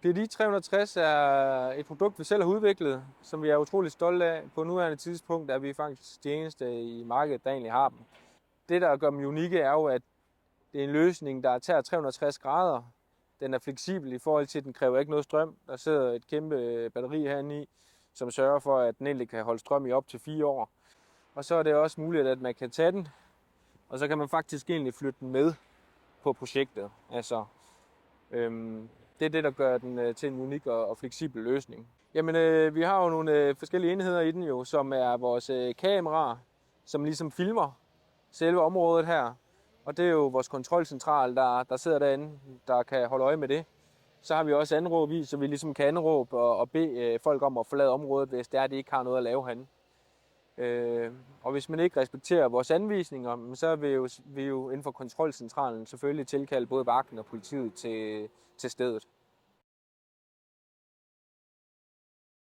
DDI 360 er et produkt, vi selv har udviklet, som vi er utrolig stolte af. På nuværende tidspunkt er vi faktisk de eneste i markedet, der egentlig har dem. Det, der gør dem unikke, er jo, at det er en løsning, der tager 360 grader. Den er fleksibel i forhold til, at den kræver ikke noget strøm. Der sidder et kæmpe batteri herinde i, som sørger for, at den egentlig kan holde strøm i op til 4 år. Og så er det også muligt, at man kan tage den, og så kan man faktisk egentlig flytte den med på projektet. Altså, det er det, der gør den til en unik og fleksibel løsning. Jamen, vi har jo nogle forskellige enheder i den jo, som er vores kameraer, som ligesom filmer selve området her. Og det er jo vores kontrolcentral, der sidder derinde, der kan holde øje med det. Så har vi også anråb i, så vi ligesom kan anråbe og bede folk om at forlade området, hvis det er, de ikke har noget at lave herinde. Og hvis man ikke respekterer vores anvisninger, så vil vi jo inden for kontrolcentralen selvfølgelig tilkalde både vagten og politiet til stedet.